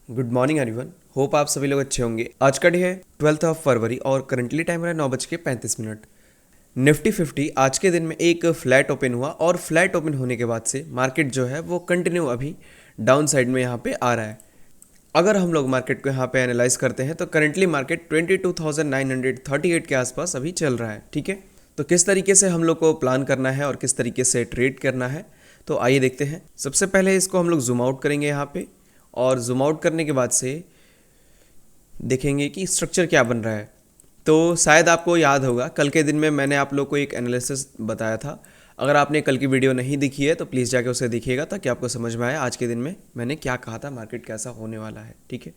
Good morning everyone. Hope आप सभी लोग अच्छे होंगे। आज का डे है 12 फरवरी और करंटली टाइम है 9:35। निफ्टी 50 आज के दिन में एक फ्लैट ओपन हुआ और फ्लैट ओपन होने के बाद से मार्केट जो है वो कंटिन्यू अभी डाउन साइड में यहाँ पे आ रहा है। अगर हम लोग मार्केट को यहाँ पे एनालाइज करते हैं तो करंटली मार्केट 22,938 के आसपास अभी चल रहा है। ठीक है, तो किस तरीके से हम लोग को प्लान करना है और किस तरीके से ट्रेड करना है, तो आइए देखते हैं। सबसे पहले इसको हम लोग जूम आउट करेंगे यहाँ पे, और जूम आउट करने के बाद से देखेंगे कि स्ट्रक्चर क्या बन रहा है। तो शायद आपको याद होगा कल के दिन में मैंने आप लोग को एक एनालिसिस बताया था। अगर आपने कल की वीडियो नहीं दिखी है तो प्लीज़ जाके उसे देखिएगा ताकि आपको समझ में आए आज के दिन में मैंने क्या कहा था, मार्केट कैसा होने वाला है। ठीक है,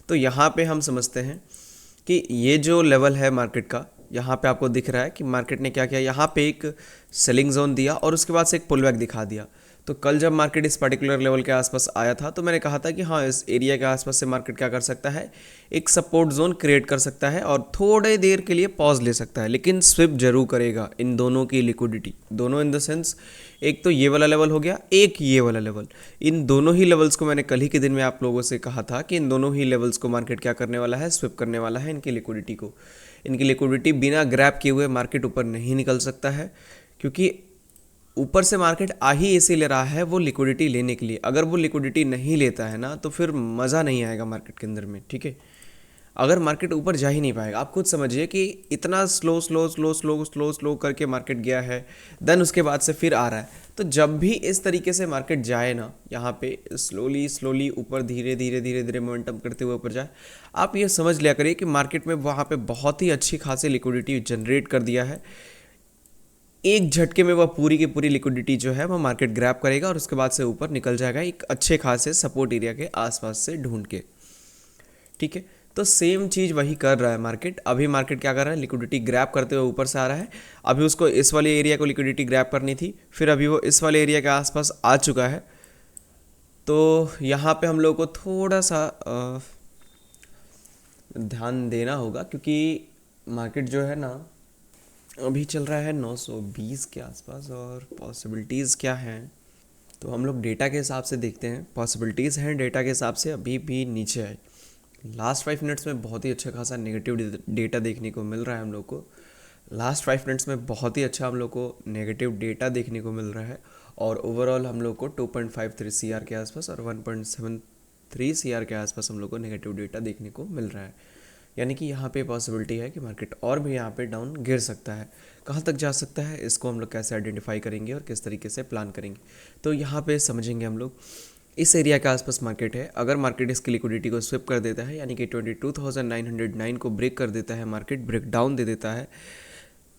तो यहाँ पे हम समझते हैं कि ये जो लेवल है मार्केट का, यहाँ पे आपको दिख रहा है कि मार्केट ने क्या किया, यहाँ पे एक सेलिंग जोन दिया और उसके बाद से एक पुल बैक दिखा दिया। तो कल जब मार्केट इस पर्टिकुलर लेवल के आसपास आया था तो मैंने कहा था कि हाँ, इस एरिया के आसपास से मार्केट क्या कर सकता है, एक सपोर्ट जोन क्रिएट कर सकता है और थोड़े देर के लिए पॉज ले सकता है, लेकिन स्विप जरूर करेगा इन दोनों की लिक्विडिटी। दोनों इन द सेंस, एक तो ये वाला लेवल हो गया, एक ये वाला लेवल। इन दोनों ही लेवल्स को मैंने कल ही के दिन में आप लोगों से कहा था कि इन दोनों ही लेवल्स को मार्केट क्या करने वाला है, स्विप करने वाला है इनकी लिक्विडिटी को। इनकी लिक्विडिटी बिना ग्रैब किए हुए मार्केट ऊपर नहीं निकल सकता है, क्योंकि ऊपर से मार्केट आ ही इसी ले रहा है वो लिक्विडिटी लेने के लिए। अगर वो लिक्विडिटी नहीं लेता है ना तो फिर मज़ा नहीं आएगा मार्केट के अंदर में। ठीक है, अगर मार्केट ऊपर जा ही नहीं पाएगा, आप खुद समझिए कि इतना slow slow slow slow slow slow करके मार्केट गया है, देन उसके बाद से फिर आ रहा है। तो जब भी इस तरीके से मार्केट जाए ना, यहाँ पे स्लोली स्लोली ऊपर धीरे धीरे धीरे धीरे मोमेंटम करते हुए ऊपर जाए, आप ये समझ लिया करिए कि मार्केट में वहाँ पे बहुत ही अच्छी खासी लिक्विडिटी जनरेट कर दिया है। एक झटके में वह पूरी की पूरी लिक्विडिटी जो है वह मार्केट ग्रैब करेगा और उसके बाद से ऊपर निकल जाएगा एक अच्छे खासे सपोर्ट एरिया के आसपास से ढूंढ के। ठीक है, तो सेम चीज़ वही कर रहा है मार्केट। अभी मार्केट क्या कर रहा है, लिक्विडिटी ग्रैब करते हुए ऊपर से आ रहा है। अभी उसको इस वाले एरिया को लिक्विडिटी ग्रैब करनी थी, फिर अभी वो इस वाले एरिया के आसपास आ चुका है। तो यहाँ पे हम लोग को थोड़ा सा ध्यान देना होगा, क्योंकि मार्केट जो है ना अभी चल रहा है 920 के आसपास, और पॉसिबिलिटीज़ क्या हैं तो हम लोग डेटा के हिसाब से देखते हैं। पॉसिबिलिटीज़ हैं डेटा के हिसाब से अभी भी नीचे है। लास्ट 5 मिनट्स में बहुत ही अच्छा खासा नेगेटिव डेटा देखने को मिल रहा है हम लोग को। लास्ट 5 मिनट्स में बहुत ही अच्छा हम लोग को नेगेटिव डेटा देखने को मिल रहा है, और ओवरऑल हम लोग को 2.53 CR के आसपास और 1.73 CR के आसपास हम लोग को नेगेटिव डेटा देखने को मिल रहा है। यानी कि यहाँ पे पॉसिबिलिटी है कि मार्केट और भी यहाँ पे डाउन गिर सकता है। कहाँ तक जा सकता है, इसको हम लोग कैसे आइडेंटिफाई करेंगे और किस तरीके से प्लान करेंगे, तो यहाँ पे समझेंगे हम लोग। इस एरिया के आसपास मार्केट है, अगर मार्केट इसकी लिक्विडिटी को स्विप कर देता है, यानी कि 22,909 को ब्रेक कर देता है, मार्केट ब्रेक डाउन दे देता है,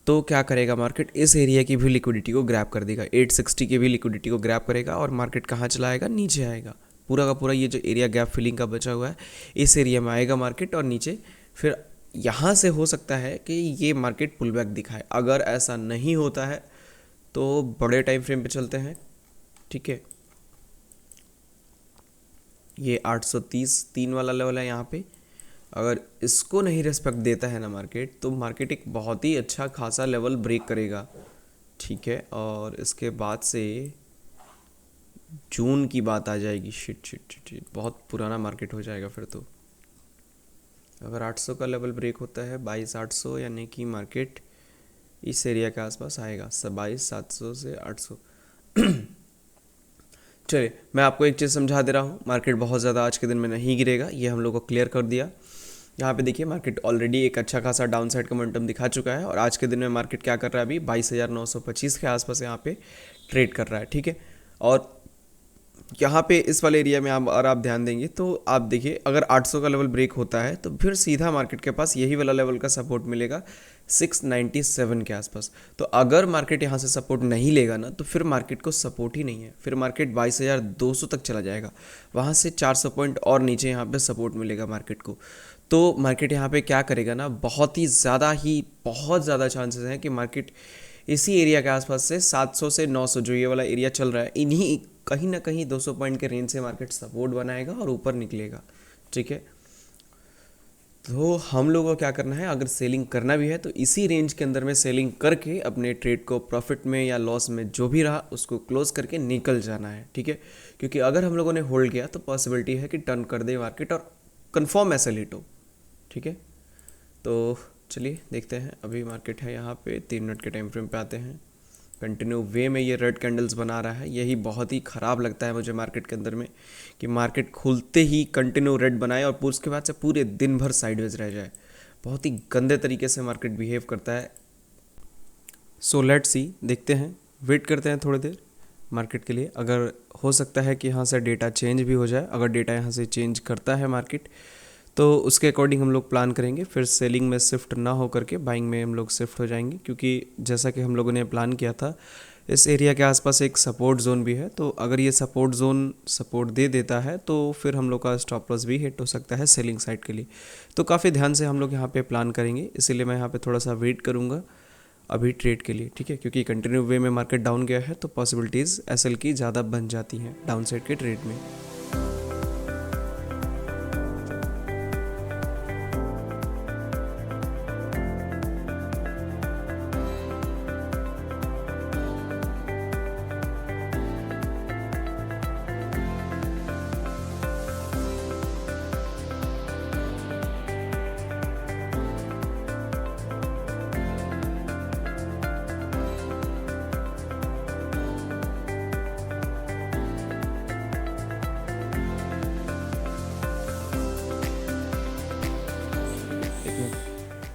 तो क्या करेगा मार्केट, इस एरिया की भी लिक्विडिटी को ग्रैब कर देगा, 860 की भी लिक्विडिटी को ग्रैब करेगा और मार्केट कहाँ चला आएगा, नीचे आएगा। पूरा का पूरा ये जो एरिया गैप फिलिंग का बचा हुआ है, इस एरिया में आएगा मार्केट और नीचे फिर यहाँ से हो सकता है कि ये मार्केट पुल बैक दिखाए। अगर ऐसा नहीं होता है तो बड़े टाइम फ्रेम पे चलते हैं। ठीक है, ये 830 3 वाला लेवल है यहाँ पे। अगर इसको नहीं रेस्पेक्ट देता है ना मार्केट, तो मार्केट एक बहुत ही अच्छा खासा लेवल ब्रेक करेगा। ठीक है, और इसके बाद से जून की बात आ जाएगी। शिट शिट शिट शिट, बहुत पुराना मार्केट हो जाएगा फिर तो। अगर 800 का लेवल ब्रेक होता है 22,800, यानी कि मार्केट इस एरिया के आसपास आएगा, 22,700 से 800। चलिए मैं आपको एक चीज़ समझा दे रहा हूँ, मार्केट बहुत ज़्यादा आज के दिन में नहीं गिरेगा, ये हम लोग को क्लियर कर दिया। यहाँ पे देखिए मार्केट ऑलरेडी एक अच्छा खासा डाउन साइड का मोमेंटम दिखा चुका है, और आज के दिन में मार्केट क्या कर रहा है, अभी 22,925 के आसपास यहाँ पे ट्रेड कर रहा है। ठीक है, और यहाँ पे इस वाले एरिया में आप ध्यान देंगे तो आप देखिए, अगर 800 का लेवल ब्रेक होता है तो फिर सीधा मार्केट के पास यही वाला लेवल का सपोर्ट मिलेगा 697 के आसपास। तो अगर मार्केट यहाँ से सपोर्ट नहीं लेगा ना, तो फिर मार्केट को सपोर्ट ही नहीं है, फिर मार्केट 22,200 तक चला जाएगा, वहाँ से 400 पॉइंट और नीचे यहाँ पे सपोर्ट मिलेगा मार्केट को। तो मार्केट यहाँ पे क्या करेगा ना, बहुत ज़्यादा चांसेस हैं कि मार्केट इसी एरिया के आसपास से 700 से 900 जो ये वाला एरिया चल रहा है, इन्हीं कहीं ना कहीं 200 पॉइंट के रेंज से मार्केट सपोर्ट बनाएगा और ऊपर निकलेगा। ठीक है, तो हम लोगों को क्या करना है, अगर सेलिंग करना भी है तो इसी रेंज के अंदर में सेलिंग करके अपने ट्रेड को प्रॉफिट में या लॉस में जो भी रहा उसको क्लोज करके निकल जाना है, ठीक है। क्योंकि अगर हम लोगों ने होल्ड किया तो पॉसिबिलिटी है कि टर्न कर दे मार्केट और कंफर्म ऐसे लेट हो, ठीक है। तो चलिए देखते हैं, अभी मार्केट है यहाँ पे 3 मिनट के टाइम फ्रेम पे आते हैं। कंटिन्यू वे में ये रेड कैंडल्स बना रहा है, यही बहुत ही ख़राब लगता है मुझे मार्केट के अंदर में, कि मार्केट खुलते ही कंटिन्यू रेड बनाए और उसके बाद से पूरे दिन भर साइडवेज रह जाए। बहुत ही गंदे तरीके से मार्केट बिहेव करता है। सो लेट्स सी, देखते हैं, वेट करते हैं थोड़ी देर मार्केट के लिए। अगर हो सकता है कि यहाँ से डेटा चेंज भी हो जाए, अगर डेटा यहाँ से चेंज करता है मार्केट तो उसके अकॉर्डिंग हम लोग प्लान करेंगे, फिर सेलिंग में शिफ्ट ना हो करके बाइंग में हम लोग शिफ्ट हो जाएंगे। क्योंकि जैसा कि हम लोगों ने प्लान किया था, इस एरिया के आसपास एक सपोर्ट जोन भी है, तो अगर ये सपोर्ट जोन सपोर्ट दे देता है तो फिर हम लोग का स्टॉप लॉस भी हिट हो सकता है सेलिंग साइड के लिए। तो काफ़ी ध्यान से हम लोग यहाँ पे प्लान करेंगे, इसीलिए मैं यहाँ पे थोड़ा सा वेट करूँगा अभी ट्रेड के लिए, ठीक है। क्योंकि कंटिन्यू वे में मार्केट डाउन गया है तो पॉसिबिलिटीज़ एसएल की ज़्यादा बन जाती हैं डाउन साइड के ट्रेड में।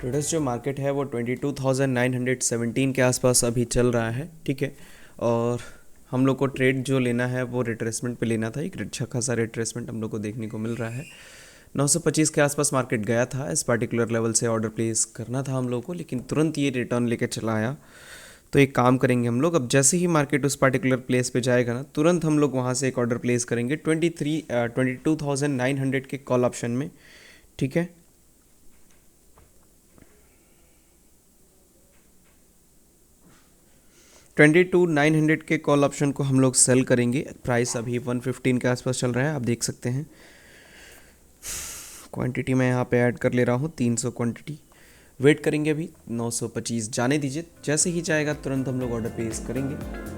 ट्रेडर्स जो मार्केट है वो 22,917 के आसपास अभी चल रहा है, ठीक है। और हम लोग को ट्रेड जो लेना है वो रिट्रेसमेंट पे लेना था, एक अच्छा खासा रिट्रेसमेंट हम लोग को देखने को मिल रहा है। 925 के आसपास मार्केट गया था, इस पार्टिकुलर लेवल से ऑर्डर प्लेस करना था हम लोग को, लेकिन तुरंत ये रिटर्न लेके चला आया। तो एक काम करेंगे हम लोग, अब जैसे ही मार्केट उस पार्टिकुलर प्लेस पे जाएगा ना, तुरंत हम लोग वहाँ से एक ऑर्डर प्लेस करेंगे 22,900 के कॉल ऑप्शन में, ठीक है। 22,900 के कॉल ऑप्शन को हम लोग सेल करेंगे। प्राइस अभी 115 के आसपास चल रहा है, आप देख सकते हैं। क्वांटिटी मैं यहाँ पे ऐड कर ले रहा हूँ 300 क्वांटिटी। वेट करेंगे, अभी 925 जाने दीजिए, जैसे ही जाएगा तुरंत हम लोग ऑर्डर प्लेस करेंगे।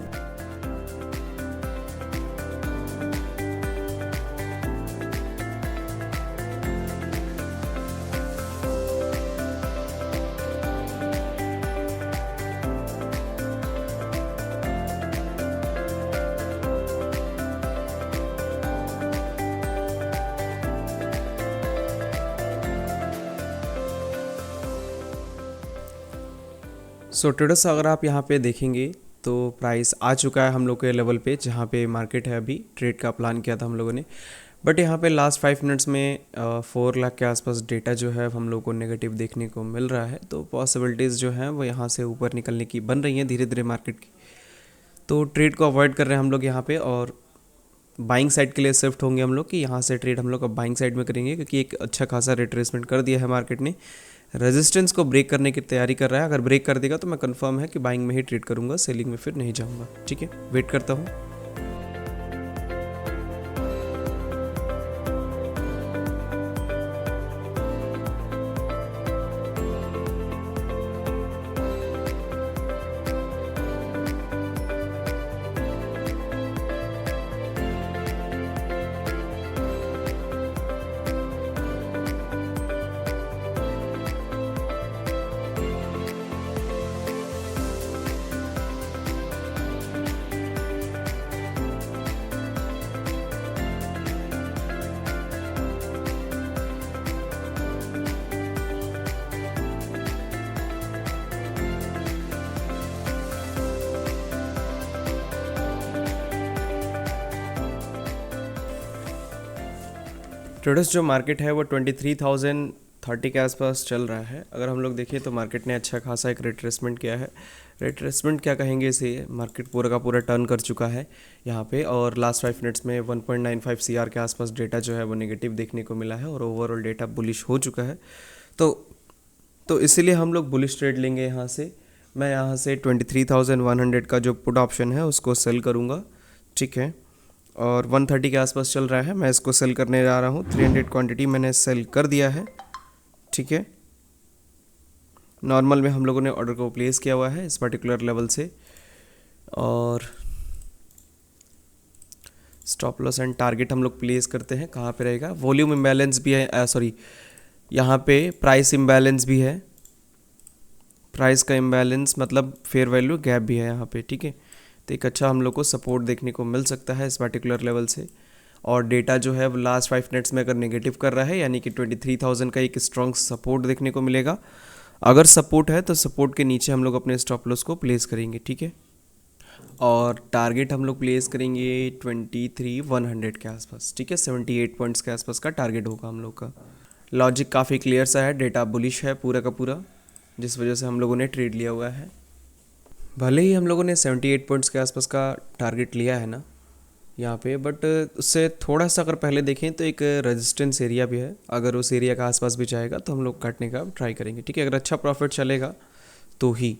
सो ट्रेडर्स, अगर आप यहाँ पे देखेंगे तो प्राइस आ चुका है हम लोग के लेवल पे जहाँ पे मार्केट है। अभी ट्रेड का प्लान किया था हम लोगों ने, बट यहाँ पे लास्ट 5 मिनट्स में 4 लाख के आसपास डेटा जो है हम लोग को नेगेटिव देखने को मिल रहा है। तो पॉसिबिलिटीज़ जो हैं वो यहाँ से ऊपर निकलने की बन रही हैं धीरे धीरे मार्केट की। तो ट्रेड को अवॉइड कर रहे हैं हम लोग यहाँ पे, और बाइंग साइड के लिए शिफ्ट होंगे हम लोग कि यहाँ से ट्रेड हम लोग अब बाइंग साइड में करेंगे, क्योंकि एक अच्छा खासा रिट्रेसमेंट कर दिया है मार्केट ने, रेजिस्टेंस को ब्रेक करने की तैयारी कर रहा है। अगर ब्रेक कर देगा तो मैं कंफर्म है कि बाइंग में ही ट्रेड करूंगा, सेलिंग में फिर नहीं जाऊंगा, ठीक है। वेट करता हूँ। ट्रेडर्स, जो मार्केट है वो 23,030 के आसपास चल रहा है। अगर हम लोग देखें तो मार्केट ने अच्छा खासा एक रिट्रेसमेंट किया है। रिट्रेसमेंट क्या कहेंगे इसे, मार्केट पूरा का पूरा टर्न कर चुका है यहाँ पे, और लास्ट 5 मिनट्स में 1.95 CR के आसपास डेटा जो है वो नेगेटिव देखने को मिला है, और ओवरऑल डेटा बुलिश हो चुका है। तो इसीलिए हम लोग बुलिश ट्रेड लेंगे यहाँ से। मैं यहाँ से 23,100 का जो पुट ऑप्शन है उसको सेल करूँगा, ठीक है। और 130 के आसपास चल रहा है, मैं इसको सेल करने जा रहा हूँ। 300 क्वांटिटी मैंने सेल कर दिया है, ठीक है, नॉर्मल में हम लोगों ने ऑर्डर को प्लेस किया हुआ है इस पर्टिकुलर लेवल से। और स्टॉप लॉस एंड टारगेट हम लोग प्लेस करते हैं, कहाँ पे रहेगा, वॉल्यूम इम्बैलेंस भी है, सॉरी यहाँ पे प्राइस इम्बैलेंस भी है, प्राइस का इम्बैलेंस मतलब फेयर वैल्यू गैप भी है यहाँ पे, ठीक है। तो एक अच्छा हम लोग को सपोर्ट देखने को मिल सकता है इस पर्टिकुलर लेवल से। और डेटा जो है वो लास्ट 5 मिनट्स में अगर नेगेटिव कर रहा है, यानी कि 23,000 का एक स्ट्रॉन्ग सपोर्ट देखने को मिलेगा। अगर सपोर्ट है तो सपोर्ट के नीचे हम लोग अपने स्टॉप लॉस को प्लेस करेंगे, ठीक है। और टारगेट हम लोग प्लेस करेंगे 23,100 के आसपास, ठीक है, 78 पॉइंट्स के आसपास का टारगेट होगा हम लोग का। लॉजिक काफ़ी क्लियर सा है, डेटा बुलिश है पूरा का पूरा, जिस वजह से हम लोगों ने ट्रेड लिया हुआ है। भले ही हम लोगों ने 78 पॉइंट्स के आसपास का टारगेट लिया है ना यहाँ पे, बट उससे थोड़ा सा अगर पहले देखें तो एक रेजिस्टेंस एरिया भी है, अगर उस एरिया का आसपास भी जाएगा तो हम लोग काटने का ट्राई करेंगे, ठीक है। अगर अच्छा प्रॉफिट चलेगा तो ही,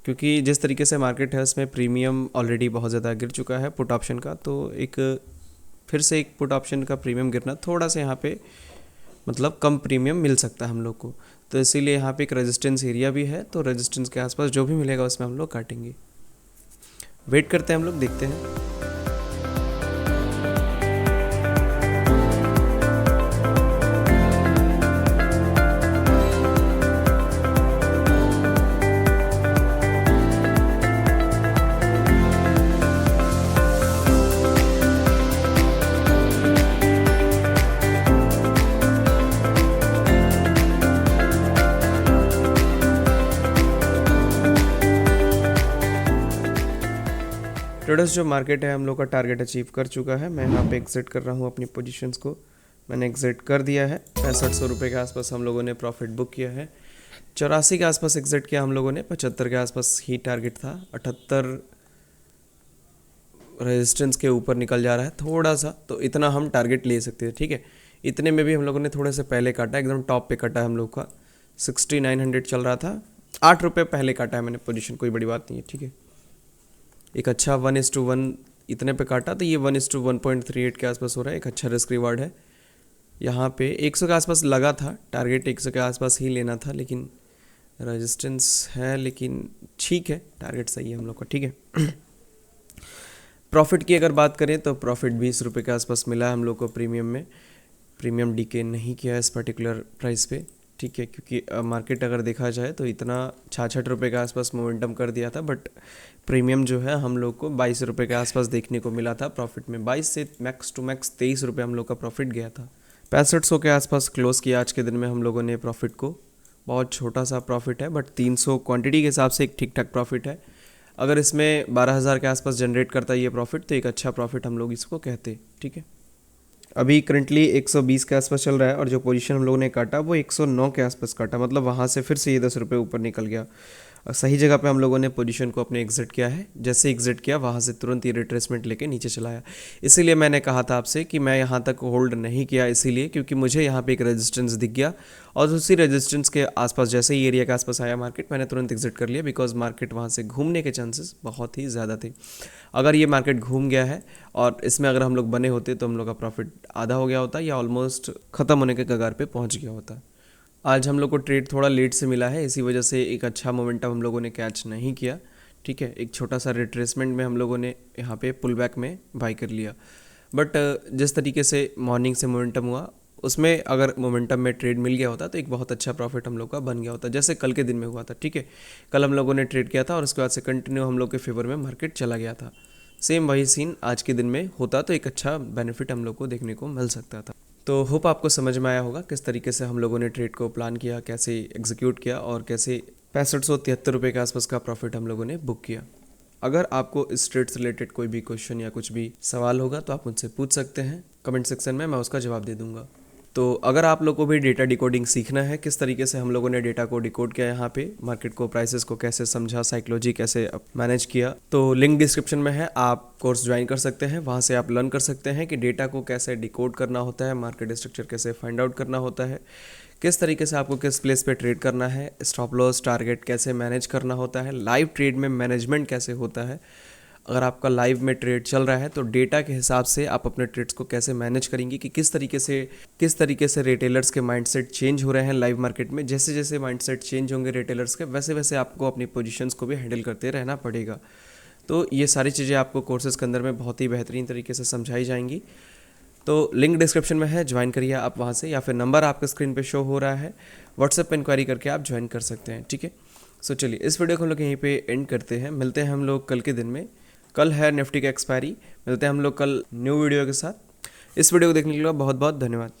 क्योंकि जिस तरीके से मार्केट है उसमें प्रीमियम ऑलरेडी बहुत ज़्यादा गिर चुका है पुट ऑप्शन का, तो एक फिर से एक पुट ऑप्शन का प्रीमियम गिरना थोड़ा सा यहाँ पे मतलब कम प्रीमियम मिल सकता है हम लोग को, तो इसीलिए यहाँ पे एक रेजिस्टेंस एरिया भी है, तो रेजिस्टेंस के आसपास जो भी मिलेगा उसमें हम लोग काटेंगे। वेट करते हैं हम लोग, देखते हैं। ट्रेडर्स जो मार्केट है हम लोग का टारगेट अचीव कर चुका है। मैं यहाँ पे एग्जिट कर रहा हूँ अपनी पोजीशंस को, मैंने एग्जिट कर दिया है। 6500 रुपये के आसपास हम लोगों ने प्रॉफिट बुक किया है। 84 के आसपास एग्जिट किया हम लोगों ने, 75 के आसपास ही टारगेट था। 78 रेजिस्टेंस के ऊपर निकल जा रहा है थोड़ा सा, तो इतना हम टारगेट ले सकते थे, ठीक है। इतने में भी हम लोगों ने थोड़े से पहले काटा, एकदम टॉप पे काटा है हम लोग का। 6900 चल रहा था, 8 रुपये पहले काटा है मैंने पोजीशन, कोई बड़ी बात नहीं है, ठीक है। एक अच्छा 1:1 इतने पे काटा, तो ये 1:1.38 के आसपास हो रहा है, एक अच्छा रिस्क रिवार्ड है। यहाँ पे 100 के आसपास लगा था, टारगेट 100 के आसपास ही लेना था, लेकिन रेजिस्टेंस है, लेकिन ठीक है, टारगेट सही है हम लोग का, ठीक है। प्रॉफिट की अगर बात करें तो प्रॉफिट 20 रुपये के आसपास मिला है हम लोग को प्रीमियम में। प्रीमियम डीके नहीं किया है इस पर्टिकुलर प्राइस पे, ठीक है, क्योंकि मार्केट अगर देखा जाए तो इतना 66 रुपये के आसपास मोमेंटम कर दिया था, बट प्रीमियम जो है हम लोग को 22 रुपये के आसपास देखने को मिला था प्रॉफिट में। 22 से मैक्स टू मैक्स 23 रुपये हम लोग का प्रॉफिट गया था। 6500 के आसपास क्लोज किया आज के दिन में हम लोगों ने प्रॉफिट को। बहुत छोटा सा प्रॉफिट है, बट 300 क्वांटिटी के हिसाब से एक ठीक ठाक प्रॉफिट है। अगर इसमें 12,000 के आसपास जनरेट करता है ये प्रॉफिट, तो एक अच्छा प्रॉफिट हम लोग इसको कहते, ठीक है। अभी करंटली 120 के आसपास चल रहा है, और जो पोजीशन हम लोगों ने काटा वो 109 के आसपास काटा, मतलब वहाँ से फिर से ये 10 रुपये ऊपर निकल गया। सही जगह पे हम लोगों ने पोजीशन को अपने एग्जिट किया है। जैसे एग्जिट किया वहाँ से तुरंत ये रिट्रेसमेंट लेके नीचे चलाया। इसीलिए मैंने कहा था आपसे कि मैं यहाँ तक होल्ड नहीं किया, इसीलिए क्योंकि मुझे यहाँ पे एक रेजिस्टेंस दिख गया, और उसी रेजिस्टेंस के आसपास जैसे ही एरिया के आसपास आया मार्केट, मैंने तुरंत एग्जिट कर लिया, बिकॉज मार्केट वहाँ से घूमने के चांसेस बहुत ही ज़्यादा थे। अगर ये मार्केट घूम गया है और इसमें अगर हम लोग बने होते तो हम लोग का प्रॉफिट आधा हो गया होता, या ऑलमोस्ट ख़त्म होने के कगार पे पहुँच गया होता। आज हम लोग को ट्रेड थोड़ा लेट से मिला है, इसी वजह से एक अच्छा मोमेंटम हम लोगों ने कैच नहीं किया, ठीक है। एक छोटा सा रिट्रेसमेंट में हम लोगों ने यहाँ पे पुल बैक में बाई कर लिया, बट जिस तरीके से मॉर्निंग से मोमेंटम हुआ उसमें अगर मोमेंटम में ट्रेड मिल गया होता तो एक बहुत अच्छा प्रॉफिट हम लोग का बन गया होता, जैसे कल के दिन में हुआ था, ठीक है। कल हम लोगों ने ट्रेड किया था और उसके बाद से कंटिन्यू हम लोग के फेवर में मार्केट चला गया था। सेम वही सीन आज के दिन में होता तो एक अच्छा बेनिफिट हम लोग को देखने को मिल सकता था। तो होप आपको समझ में आया होगा किस तरीके से हम लोगों ने ट्रेड को प्लान किया, कैसे एग्जीक्यूट किया, और कैसे 6573 रुपये के आसपास का प्रॉफिट हम लोगों ने बुक किया। अगर आपको इस ट्रेड से रिलेटेड कोई भी क्वेश्चन या कुछ भी सवाल होगा तो आप मुझसे पूछ सकते हैं कमेंट सेक्शन में, मैं उसका जवाब दे दूंगा। तो अगर आप लोगों को भी डेटा डिकोडिंग सीखना है, किस तरीके से हम लोगों ने डेटा को डिकोड किया यहाँ पे, मार्केट को, प्राइसेस को कैसे समझा, साइकोलॉजी कैसे मैनेज किया, तो लिंक डिस्क्रिप्शन में है, आप कोर्स ज्वाइन कर सकते हैं। वहाँ से आप लर्न कर सकते हैं कि डेटा को कैसे डिकोड करना होता है, मार्केट स्ट्रक्चर कैसे फाइंड आउट करना होता है, किस तरीके से आपको किस प्लेस पे ट्रेड करना है, स्टॉप लॉस टारगेट कैसे मैनेज करना होता है, लाइव ट्रेड में मैनेजमेंट कैसे होता है, अगर आपका लाइव में ट्रेड चल रहा है तो डेटा के हिसाब से आप अपने ट्रेड्स को कैसे मैनेज करेंगे कि किस तरीके से रिटेलर्स के माइंडसेट चेंज हो रहे हैं लाइव मार्केट में। जैसे जैसे माइंडसेट चेंज होंगे रिटेलर्स के, वैसे वैसे आपको अपनी पोजीशंस को भी हैंडल करते रहना पड़ेगा। तो ये सारी चीज़ें आपको कोर्सेज़ के अंदर में बहुत ही बेहतरीन तरीके से समझाई जाएंगी। तो लिंक डिस्क्रिप्शन में है, ज्वाइन करिए आप वहाँ से, या फिर नंबर आपके स्क्रीन पे शो हो रहा है, व्हाट्सएप पे इंक्वायरी करके आप ज्वाइन कर सकते हैं। ठीक है, सो चलिए इस वीडियो को हम लोग यहीं पे एंड करते हैं। मिलते हैं हम लोग कल के दिन में। कल है निफ्टी का एक्सपायरी। मिलते हैं हम लोग कल न्यू वीडियो के साथ। इस वीडियो को देखने के लिए बहुत बहुत धन्यवाद।